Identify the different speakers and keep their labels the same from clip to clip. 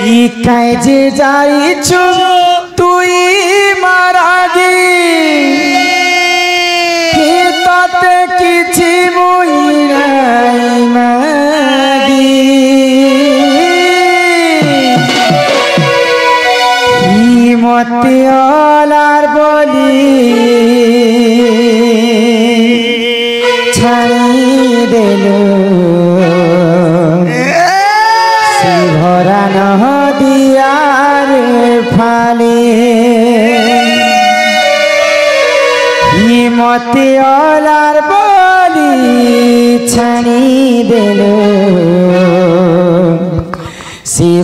Speaker 1: যে যাইছু তুই মারাগি তাতে কিছু মুই নাই মাগি মতে অলার বলি ছাড়ি দেল ভরা নদিয়ার ফালে মতে অলার বলি ছাড়ি দেল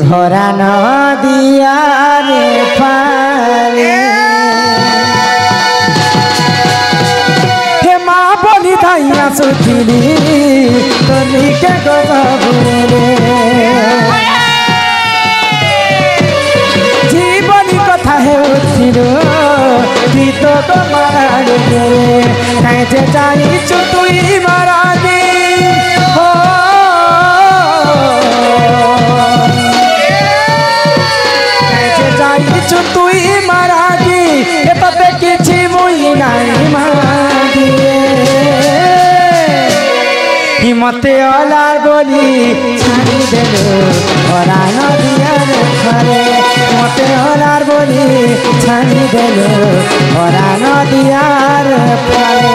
Speaker 1: ভরা নদিয়ার ফালে হে মা বলি ধাইয়া সুখিলি তলিকে গজবুরে জীবনী কথা হেউছিল গীত তোমার কাজে যাইছু তুই মারাদি যাইছু তুই মারাদি এতে কিছু মুই নাই মাগি মতে অলার বলি ছাড়ি দেল ভরা নদিয়ার ফালে মতে অলার বলি ছাড়ি দেল ভরা নদিয়ার ফালে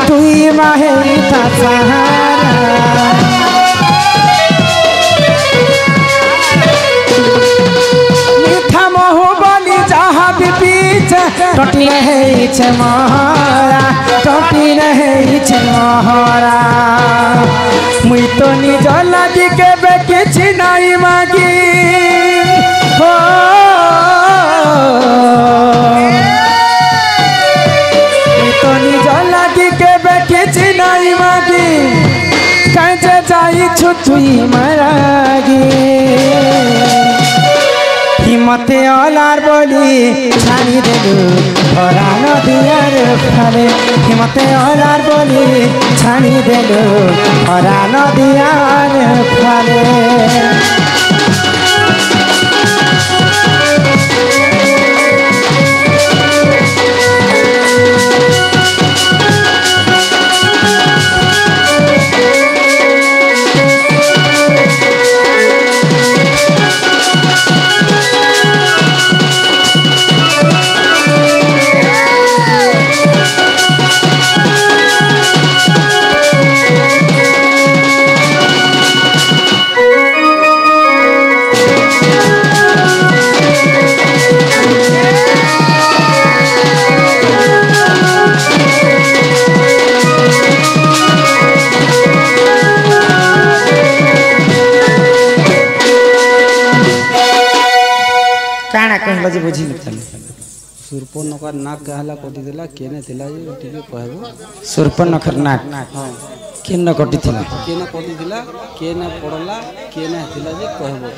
Speaker 1: তুই মাহে মিঠা মহু বলি যাহা পিছে টটি রহেছে মহরা টটি রহেছে মহরা মুই তো নিজ লাগি কেবে কিছু নাই মাগি নিজ লাগি কেবে কিছু নাই মাগি কাজে যাইছু তুই মারাগি মতে অলার বলি ছাড়ি দেল ভরা নদিয়ার ফালে মতে অলার বলি ছাড়ি দেল ভরা নদিয়ার ফালে कहला जे बुझी नथल
Speaker 2: सुर्पनखर नाक कहला कटि देला केने थिला जे टिके कहबो
Speaker 1: सुर्पनखर नाक हां केने कटि थिला केने
Speaker 2: पड़ला केने थिला जे कहबो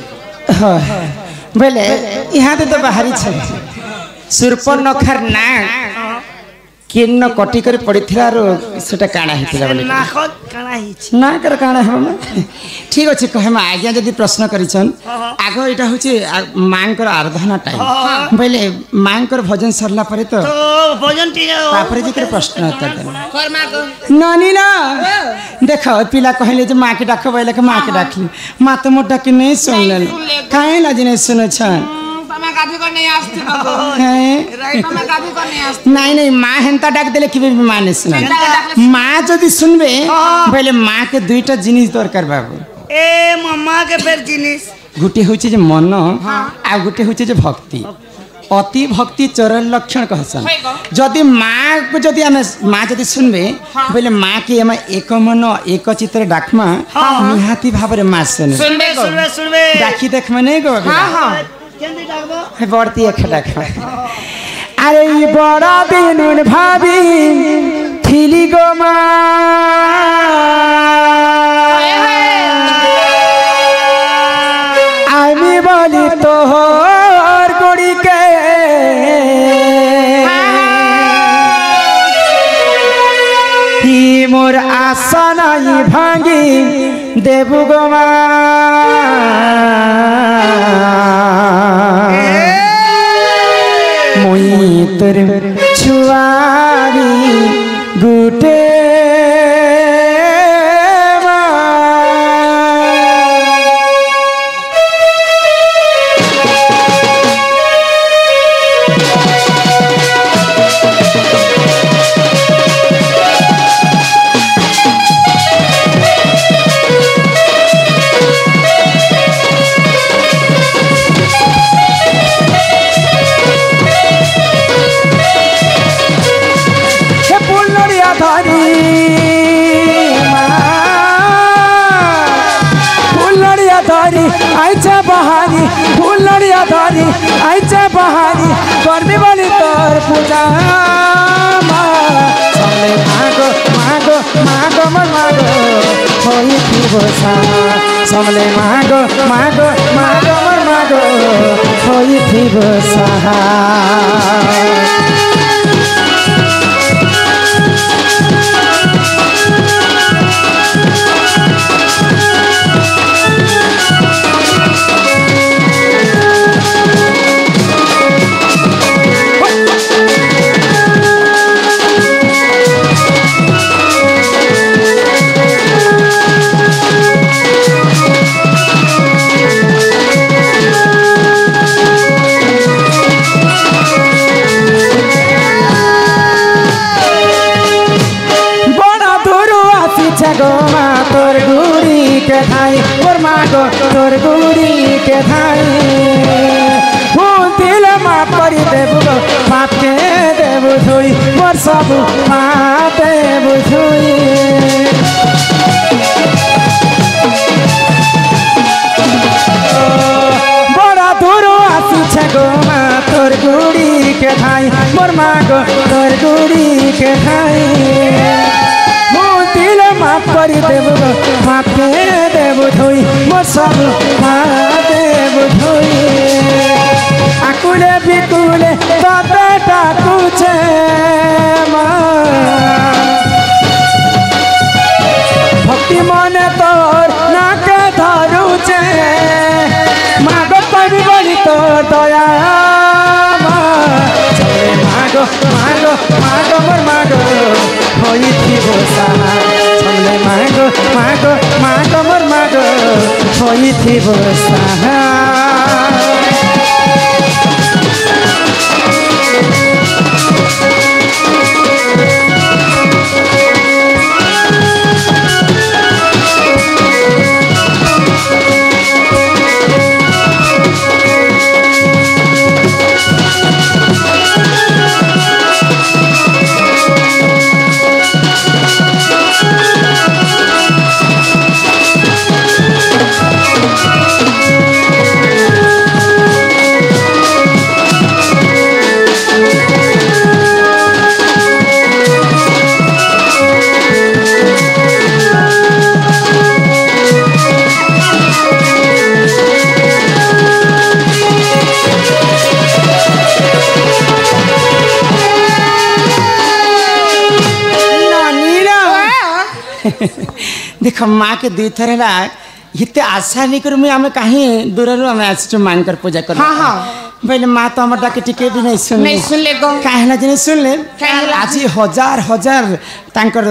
Speaker 1: हां बोले यहां तो बाहरी छ सुर्पनखर नाक केने कटि कर पड़िथिला रो सेटा काना हिथिला बोले
Speaker 3: नाक काना हिछि
Speaker 1: नाक कर काना हम ठीक अछि कहमा आज्ञा जदी प्रश्न करिछन आगो एटा होचे मांकर आराधना टाइम पहले मांकर भजन सरला परे तो
Speaker 3: भजन टी
Speaker 1: तापर जे प्रश्न उत्तर दे
Speaker 3: कर मां को
Speaker 1: नानी ना देखो पिला कहले जे मां के डाको बोले के मां के डाकली मां तो मोटा के नहीं सुनलन काहे लाज नहीं सुनो छन
Speaker 3: तमे गादी को नहीं आस्ती बाबू
Speaker 1: हैं
Speaker 3: राइट तमे गादी को नहीं आस्ती
Speaker 1: नहीं नहीं मां हेंता डाक देले कि मां ने सुन मां जदी सुनबे पहले मां के दुईटा जिनिस दरकार बाबू
Speaker 3: ए मम्मा के फेर जिनिस
Speaker 1: गोटे हूँ जे मन आ गोटे हूँ जे भक्ति अति भक्ति चरण लक्षण कहसन जदि माँ को जदि आम माँ जदि सुनबे बोले माँ के आम एक मन एक चित्र डाकमा निहाती भाव माँ सुने
Speaker 3: सुनबे सुनबे सुनबे
Speaker 1: डाकी देखमा नहीं गो
Speaker 3: केंदी डाकबो
Speaker 1: बढ़ती एक डाकमा अरे ये बड़ा दिन भाभी थिली गो माँ आमी बोली तो और गुड़ी के ही मोर आशा नहीं भांगी देबु गोमा मुई तोर छुआरी गुटे आइचा बहारी फुलड़िया धरी आइचा बहारी करबी बोली तोर पूजा सबले मागो मागो मागो मन मागो होई थी बसा सबले मागो मागो मागो मन मागो होई थी बसा गोमा तोर गुड़ी के थाई मोर मागो तोर गुड़ी के थाई फूल दिल मा परी देबु गो पाप के देबु धोई मोर सब मा देबु धोई बड़ा दूर आसी छे गोमा तोर गुड़ी के थाई मोर मागो तोर गुड़ी के थाई माफ करी देव माफ के देव धोई मोर सब देव धोई आकुले बिकुले बाबे डाकुचे भक्ति मने तोर नाके धरुचे मागो कवि बोली तोर दया मागो मागो मागो मोर मागो होई थी बसा मागो मागो मागो मोर मागो होई थी बसा देख माँ के दुई थर इतने आशा नहीं करूँ आम कहीं दूर आम आस माँ पूजा कर बोले माँ तो हमारे डाके टिके भी नहीं सुन
Speaker 4: नहीं सुन ले गो
Speaker 1: कहना जिन सुन ले
Speaker 4: काहेला?
Speaker 1: आज हजार हजार तांकर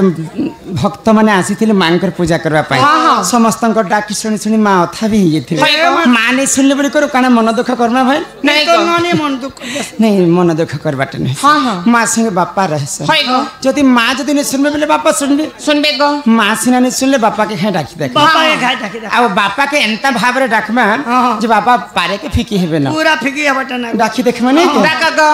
Speaker 1: भक्त माने आसीथिले मांकर पूजा करबा पाई
Speaker 4: हाँ।
Speaker 1: समस्तंकर डाकी सुनी सुनी माँ अथा भी ये थी
Speaker 4: भाई गो।
Speaker 1: माँ नहीं सुनले बड़ी करो काना मन दुख करना भाई
Speaker 4: नहीं
Speaker 3: तो
Speaker 4: गो
Speaker 3: ननी मन दुख
Speaker 1: नहीं मन दुख करबाटे नहीं
Speaker 4: हाँ, हाँ।
Speaker 1: माँ संगे बापा रहे सर
Speaker 4: भाई गो
Speaker 1: जदि माँ जदि नहीं सुनबे बोले बापा सुनबे
Speaker 4: सुनबे गो
Speaker 1: माँ सिना नहीं सुनले बापा के खाए डाकी देख
Speaker 3: बापा के खाए डाकी दे
Speaker 1: आ बापा के एंता भाव रे डाकमा
Speaker 3: हाँ।
Speaker 1: जे बापा पारे के फिकी हेबे ना
Speaker 3: पूरा फिकी हबटा ना
Speaker 1: डाकी देख माने
Speaker 4: डाका गो